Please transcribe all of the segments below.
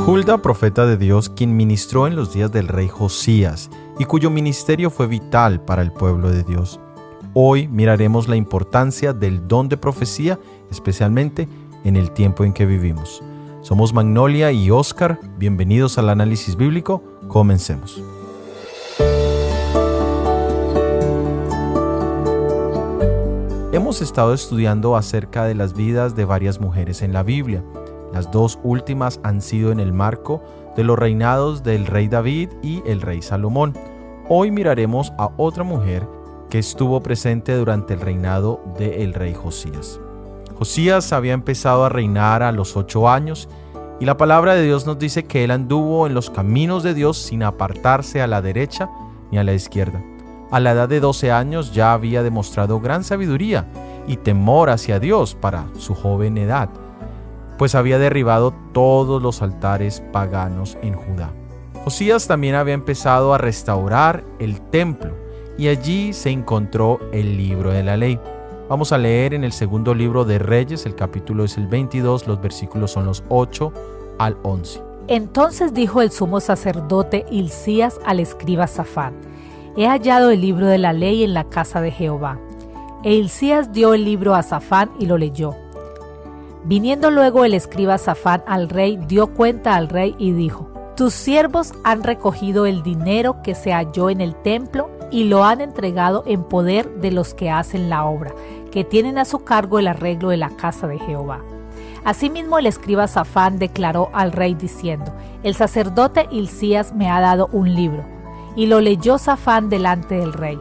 Hulda, profeta de Dios, quien ministró en los días del rey Josías y cuyo ministerio fue vital para el pueblo de Dios. Hoy miraremos la importancia del don de profecía, especialmente en el tiempo en que vivimos. Somos Magnolia y Oscar, bienvenidos al análisis bíblico, comencemos. Hemos estado estudiando acerca de las vidas de varias mujeres en la Biblia. Las dos últimas han sido en el marco de los reinados del rey David y el rey Salomón. Hoy miraremos a otra mujer que estuvo presente durante el reinado del rey Josías. Josías había empezado a reinar a los 8 años y la palabra de Dios nos dice que él anduvo en los caminos de Dios sin apartarse a la derecha ni a la izquierda. A la edad de 12 años ya había demostrado gran sabiduría y temor hacia Dios para su joven edad, pues había derribado todos los altares paganos en Judá. Josías también había empezado a restaurar el templo y allí se encontró el libro de la ley. Vamos a leer en el segundo libro de Reyes, el capítulo es el 22, los versículos son los 8 al 11. Entonces dijo el sumo sacerdote Hilcías al escriba Safán: He hallado el libro de la ley en la casa de Jehová. E Hilcías dio el libro a Safán y lo leyó. Viniendo luego el escriba Safán al rey, dio cuenta al rey y dijo: Tus siervos han recogido el dinero que se halló en el templo y lo han entregado en poder de los que hacen la obra, que tienen a su cargo el arreglo de la casa de Jehová. Asimismo el escriba Safán declaró al rey diciendo: El sacerdote Hilcías me ha dado un libro. Y lo leyó Safán delante del rey.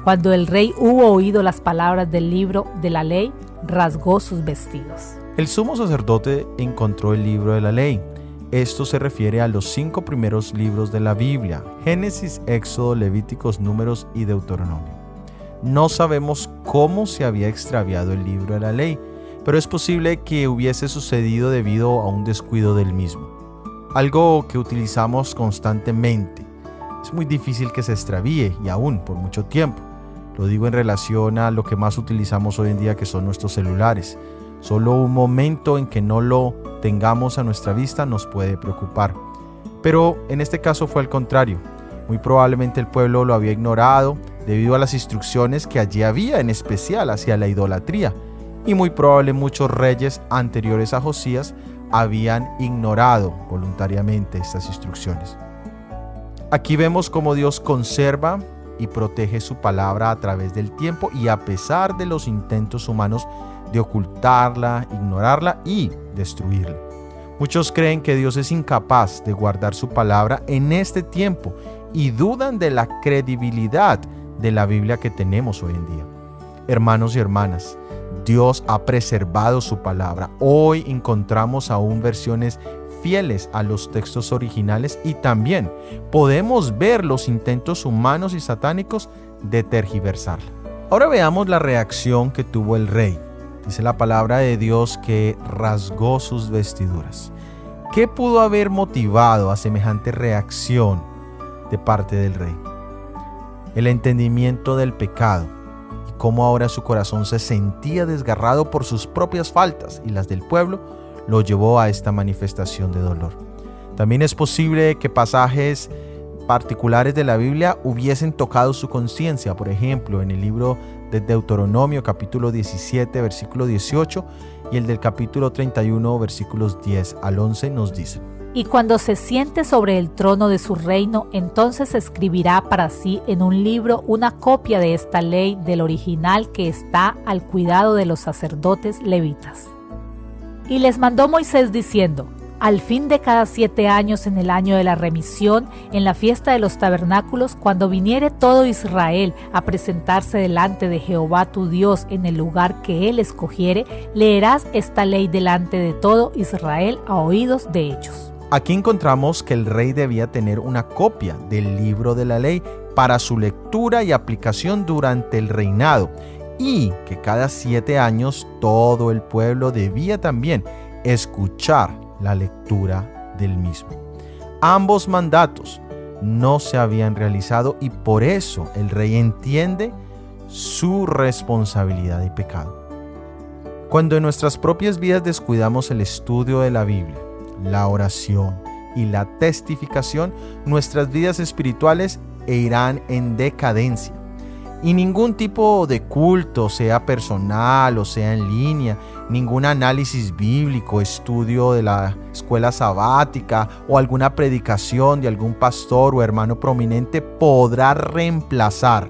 Cuando el rey hubo oído las palabras del libro de la ley, rasgó sus vestidos. El sumo sacerdote encontró el libro de la ley. Esto se refiere a los 5 primeros libros de la Biblia: Génesis, Éxodo, Levíticos, Números y Deuteronomio. No sabemos cómo se había extraviado el libro de la ley, pero es posible que hubiese sucedido debido a un descuido del mismo. Algo que utilizamos constantemente. Es muy difícil que se extravíe y aún por mucho tiempo. Lo digo en relación a lo que más utilizamos hoy en día, que son nuestros celulares. Solo un momento en que no lo tengamos a nuestra vista nos puede preocupar. Pero en este caso fue al contrario. Muy probablemente el pueblo lo había ignorado debido a las instrucciones que allí había, en especial hacia la idolatría. Y muy probable muchos reyes anteriores a Josías habían ignorado voluntariamente estas instrucciones. Aquí vemos cómo Dios conserva y protege su palabra a través del tiempo y a pesar de los intentos humanos de ocultarla, ignorarla y destruirla. Muchos creen que Dios es incapaz de guardar su palabra en este tiempo y dudan de la credibilidad de la Biblia que tenemos hoy en día. Hermanos y hermanas, Dios ha preservado su palabra. Hoy encontramos aún versiones fieles a los textos originales y también podemos ver los intentos humanos y satánicos de tergiversarla. Ahora veamos la reacción que tuvo el rey. Dice la palabra de Dios que rasgó sus vestiduras. ¿Qué pudo haber motivado a semejante reacción de parte del rey? El entendimiento del pecado y cómo ahora su corazón se sentía desgarrado por sus propias faltas y las del pueblo lo llevó a esta manifestación de dolor. También es posible que pasajes particulares de la Biblia hubiesen tocado su conciencia. Por ejemplo, en el libro de Deuteronomio, capítulo 17, versículo 18, y el del capítulo 31, versículos 10 al 11, nos dice: Y cuando se siente sobre el trono de su reino, entonces escribirá para sí en un libro una copia de esta ley del original que está al cuidado de los sacerdotes levitas. Y les mandó Moisés diciendo: Al fin de cada 7 años, en el año de la remisión, en la fiesta de los tabernáculos, cuando viniere todo Israel a presentarse delante de Jehová tu Dios en el lugar que él escogiere, leerás esta ley delante de todo Israel a oídos de ellos. Aquí encontramos que el rey debía tener una copia del libro de la ley para su lectura y aplicación durante el reinado, y que cada 7 años todo el pueblo debía también escuchar la lectura del mismo. Ambos mandatos no se habían realizado y por eso el rey entiende su responsabilidad y pecado. Cuando en nuestras propias vidas descuidamos el estudio de la Biblia, la oración y la testificación, nuestras vidas espirituales irán en decadencia. Y ningún tipo de culto, sea personal o sea en línea, ningún análisis bíblico, estudio de la escuela sabática o alguna predicación de algún pastor o hermano prominente podrá reemplazar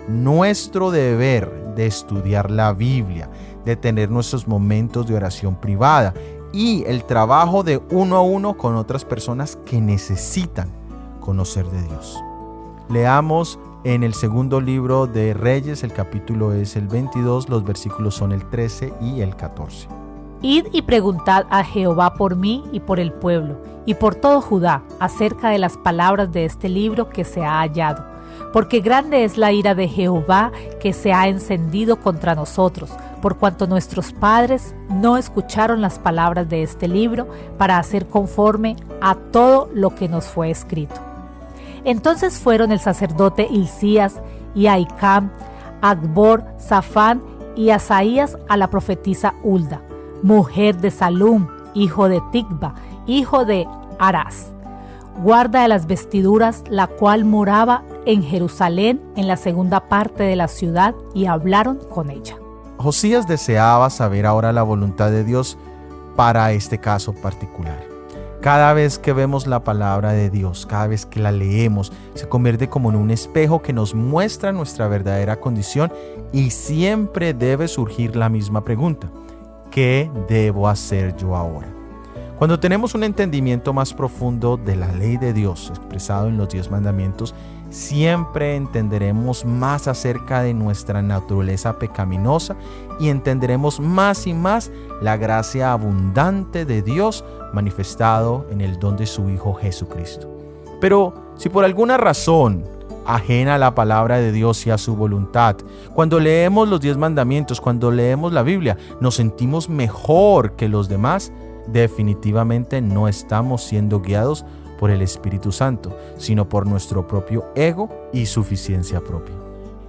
nuestro deber de estudiar la Biblia, de tener nuestros momentos de oración privada y el trabajo de uno a uno con otras personas que necesitan conocer de Dios. Leamos en el segundo libro de Reyes, el capítulo es el 22, los versículos son el 13 y el 14. Id y preguntad a Jehová por mí y por el pueblo, y por todo Judá, acerca de las palabras de este libro que se ha hallado. Porque grande es la ira de Jehová que se ha encendido contra nosotros, por cuanto nuestros padres no escucharon las palabras de este libro para hacer conforme a todo lo que nos fue escrito. Entonces fueron el sacerdote Hilcías y Ahicam, Acbor, Safán y Asaías a la profetisa Hulda, mujer de Salum, hijo de Ticva, hijo de Arás, guarda de las vestiduras, la cual moraba en Jerusalén en la segunda parte de la ciudad, y hablaron con ella. Josías deseaba saber ahora la voluntad de Dios para este caso particular. Cada vez que vemos la palabra de Dios, cada vez que la leemos, se convierte como en un espejo que nos muestra nuestra verdadera condición y siempre debe surgir la misma pregunta: ¿qué debo hacer yo ahora? Cuando tenemos un entendimiento más profundo de la ley de Dios expresado en los 10 mandamientos, siempre entenderemos más acerca de nuestra naturaleza pecaminosa y entenderemos más y más la gracia abundante de Dios manifestado en el don de su Hijo Jesucristo. Pero si por alguna razón ajena a la palabra de Dios y a su voluntad, cuando leemos los 10 mandamientos, cuando leemos la Biblia, nos sentimos mejor que los demás, definitivamente no estamos siendo guiados por el Espíritu Santo, sino por nuestro propio ego y suficiencia propia.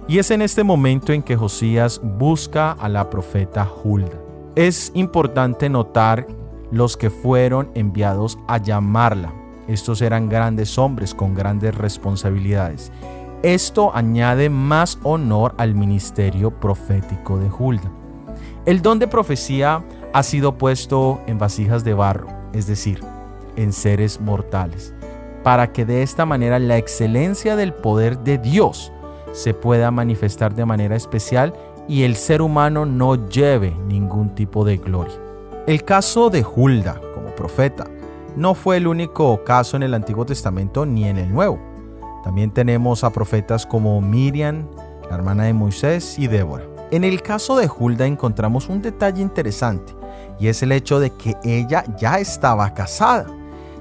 Y es en este momento en que Josías busca a la profeta Hulda. Es importante notar los que fueron enviados a llamarla. Estos eran grandes hombres con grandes responsabilidades. Esto añade más honor al ministerio profético de Hulda. El don de profecía ha sido puesto en vasijas de barro, es decir, en seres mortales, para que de esta manera la excelencia del poder de Dios se pueda manifestar de manera especial y el ser humano no lleve ningún tipo de gloria. El caso de Hulda como profeta no fue el único caso en el Antiguo Testamento ni en el Nuevo. También tenemos a profetas como Miriam, la hermana de Moisés, y Débora. En el caso de Hulda encontramos un detalle interesante, y es el hecho de que ella ya estaba casada.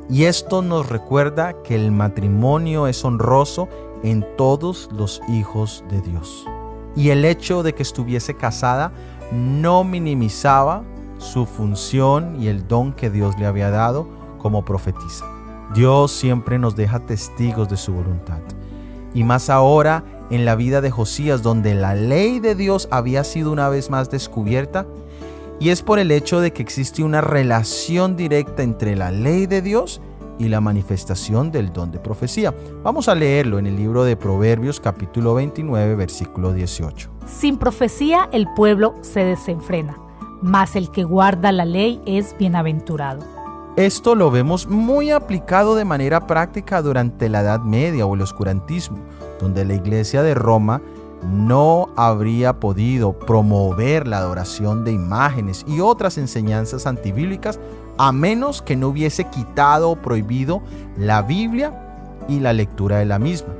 Y esto nos recuerda que el matrimonio es honroso en todos los hijos de Dios. Y el hecho de que estuviese casada no minimizaba su función y el don que Dios le había dado como profetisa. Dios siempre nos deja testigos de su voluntad. Y más ahora en la vida de Josías, donde la ley de Dios había sido una vez más descubierta, y es por el hecho de que existe una relación directa entre la ley de Dios y la manifestación del don de profecía. Vamos a leerlo en el libro de Proverbios capítulo 29, versículo 18. Sin profecía el pueblo se desenfrena, mas el que guarda la ley es bienaventurado. Esto lo vemos muy aplicado de manera práctica durante la Edad Media o el oscurantismo, donde la Iglesia de Roma no habría podido promover la adoración de imágenes y otras enseñanzas antibíblicas a menos que no hubiese quitado o prohibido la Biblia y la lectura de la misma,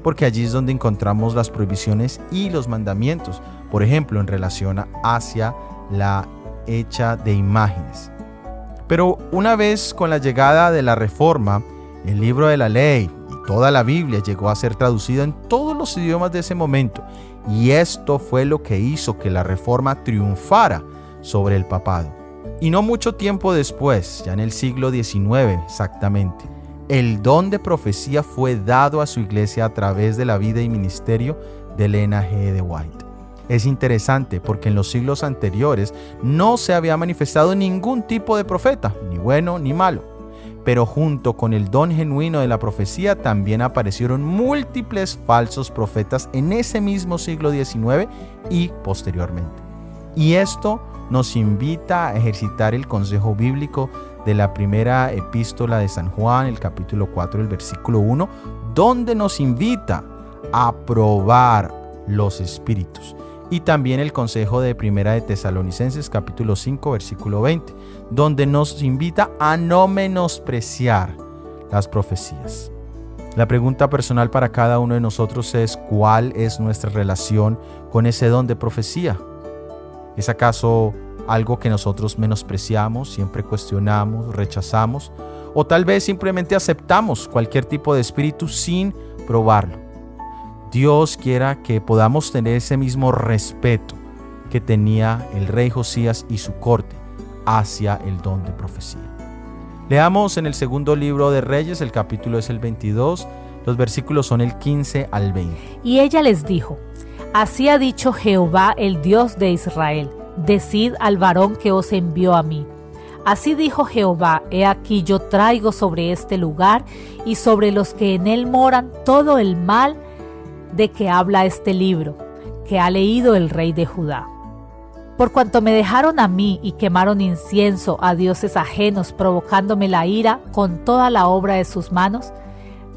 porque allí es donde encontramos las prohibiciones y los mandamientos, por ejemplo, en relación hacia la hecha de imágenes. Pero una vez con la llegada de la Reforma, el libro de la ley y toda la Biblia llegó a ser traducida en todos los idiomas de ese momento, y esto fue lo que hizo que la Reforma triunfara sobre el papado. Y no mucho tiempo después, ya en el siglo XIX exactamente, el don de profecía fue dado a su iglesia a través de la vida y ministerio de Ellen G. White. Es interesante porque en los siglos anteriores no se había manifestado ningún tipo de profeta, ni bueno ni malo. Pero junto con el don genuino de la profecía también aparecieron múltiples falsos profetas en ese mismo siglo XIX y posteriormente. Y esto nos invita a ejercitar el consejo bíblico de la primera epístola de San Juan, el capítulo 4, el versículo 1, donde nos invita a probar los espíritus. Y también el consejo de Primera de Tesalonicenses capítulo 5 versículo 20, donde nos invita a no menospreciar las profecías. La pregunta personal para cada uno de nosotros es: ¿cuál es nuestra relación con ese don de profecía? ¿Es acaso algo que nosotros menospreciamos, siempre cuestionamos, rechazamos? ¿O tal vez simplemente aceptamos cualquier tipo de espíritu sin probarlo? Dios quiera que podamos tener ese mismo respeto que tenía el rey Josías y su corte hacia el don de profecía. Leamos en el segundo libro de Reyes, el capítulo es el 22, los versículos son el 15 al 20. Y ella les dijo: Así ha dicho Jehová, el Dios de Israel, decid al varón que os envió a mí. Así dijo Jehová: he aquí yo traigo sobre este lugar y sobre los que en él moran todo el mal de que habla este libro, que ha leído el rey de Judá. Por cuanto me dejaron a mí y quemaron incienso a dioses ajenos, provocándome la ira con toda la obra de sus manos,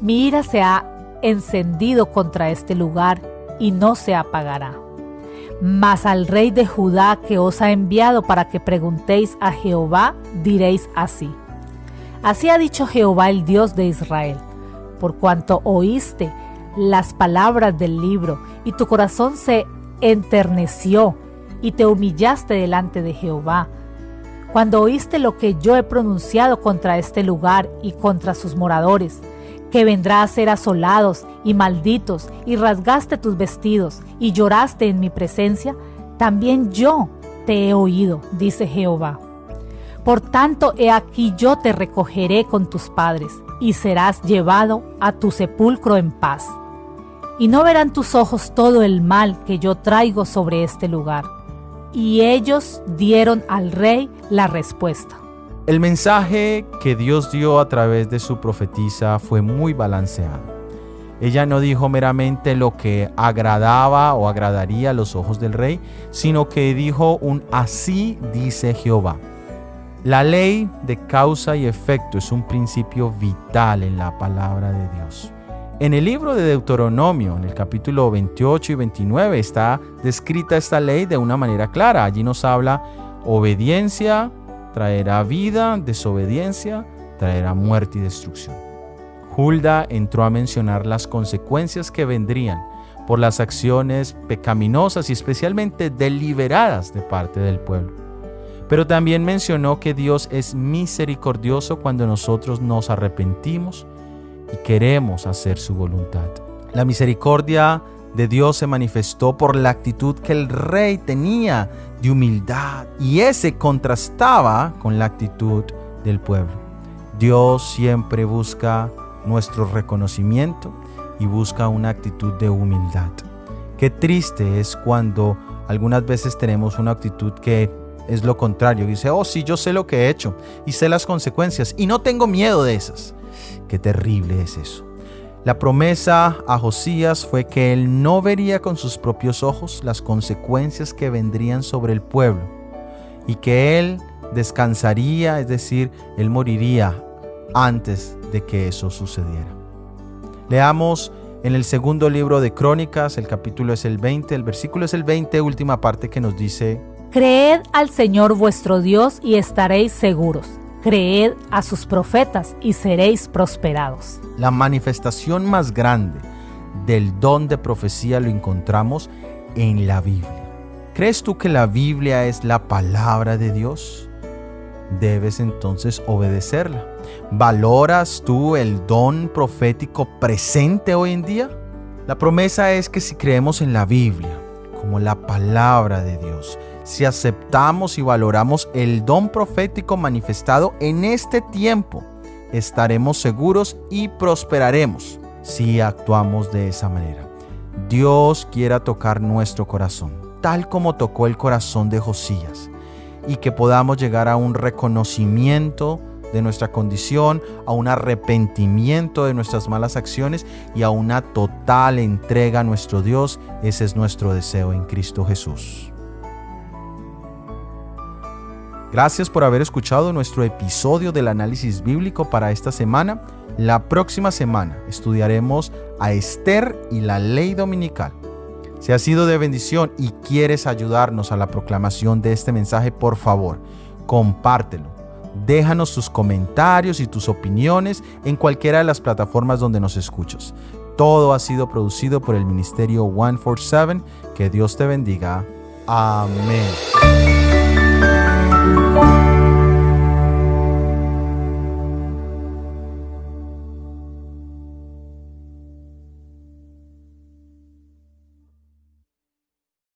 mi ira se ha encendido contra este lugar y no se apagará. Mas al rey de Judá que os ha enviado para que preguntéis a Jehová, diréis así: Así ha dicho Jehová, el Dios de Israel, por cuanto oíste las palabras del libro y tu corazón se enterneció y te humillaste delante de Jehová, cuando oíste lo que yo he pronunciado contra este lugar y contra sus moradores, que vendrá a ser asolados y malditos, y rasgaste tus vestidos y lloraste en mi presencia, también yo te he oído, dice Jehová. Por tanto, he aquí yo te recogeré con tus padres, y serás llevado a tu sepulcro en paz. Y no verán tus ojos todo el mal que yo traigo sobre este lugar. Y ellos dieron al rey la respuesta. El mensaje que Dios dio a través de su profetisa fue muy balanceado. Ella no dijo meramente lo que agradaba o agradaría a los ojos del rey, sino que dijo un así dice Jehová. La ley de causa y efecto es un principio vital en la palabra de Dios. En el libro de Deuteronomio, en el capítulo 28 y 29, está descrita esta ley de una manera clara. Allí nos habla: obediencia traerá vida, desobediencia traerá muerte y destrucción. Hulda entró a mencionar las consecuencias que vendrían por las acciones pecaminosas y especialmente deliberadas de parte del pueblo. Pero también mencionó que Dios es misericordioso cuando nosotros nos arrepentimos y queremos hacer su voluntad. La misericordia de Dios se manifestó por la actitud que el rey tenía de humildad, y ese contrastaba con la actitud del pueblo. Dios siempre busca nuestro reconocimiento y busca una actitud de humildad. Qué triste es cuando algunas veces tenemos una actitud que es lo contrario. Dice: oh sí, yo sé lo que he hecho y sé las consecuencias y no tengo miedo de esas. Qué terrible es eso. La promesa a Josías fue que él no vería con sus propios ojos las consecuencias que vendrían sobre el pueblo y que él descansaría, es decir, él moriría antes de que eso sucediera. Leamos en el segundo libro de Crónicas, el capítulo es el 20, el versículo es el 20, última parte, que nos dice: Creed al Señor vuestro Dios y estaréis seguros. Creed a sus profetas y seréis prosperados. La manifestación más grande del don de profecía lo encontramos en la Biblia. ¿Crees tú que la Biblia es la palabra de Dios? Debes entonces obedecerla. ¿Valoras tú el don profético presente hoy en día? La promesa es que si creemos en la Biblia como la palabra de Dios, si aceptamos y valoramos el don profético manifestado en este tiempo, estaremos seguros y prosperaremos si actuamos de esa manera. Dios quiera tocar nuestro corazón. tal como tocó el corazón de Josías, y que podamos llegar a un reconocimiento de nuestra condición, a un arrepentimiento de nuestras malas acciones y a una total entrega a nuestro Dios. Ese es nuestro deseo en Cristo Jesús. Gracias por haber escuchado nuestro episodio del análisis bíblico para esta semana. La próxima semana estudiaremos a Esther y la ley dominical. Si has sido de bendición y quieres ayudarnos a la proclamación de este mensaje, por favor, compártelo. Déjanos tus comentarios y tus opiniones en cualquiera de las plataformas donde nos escuchas. Todo ha sido producido por el Ministerio 147. Que Dios te bendiga. Amén.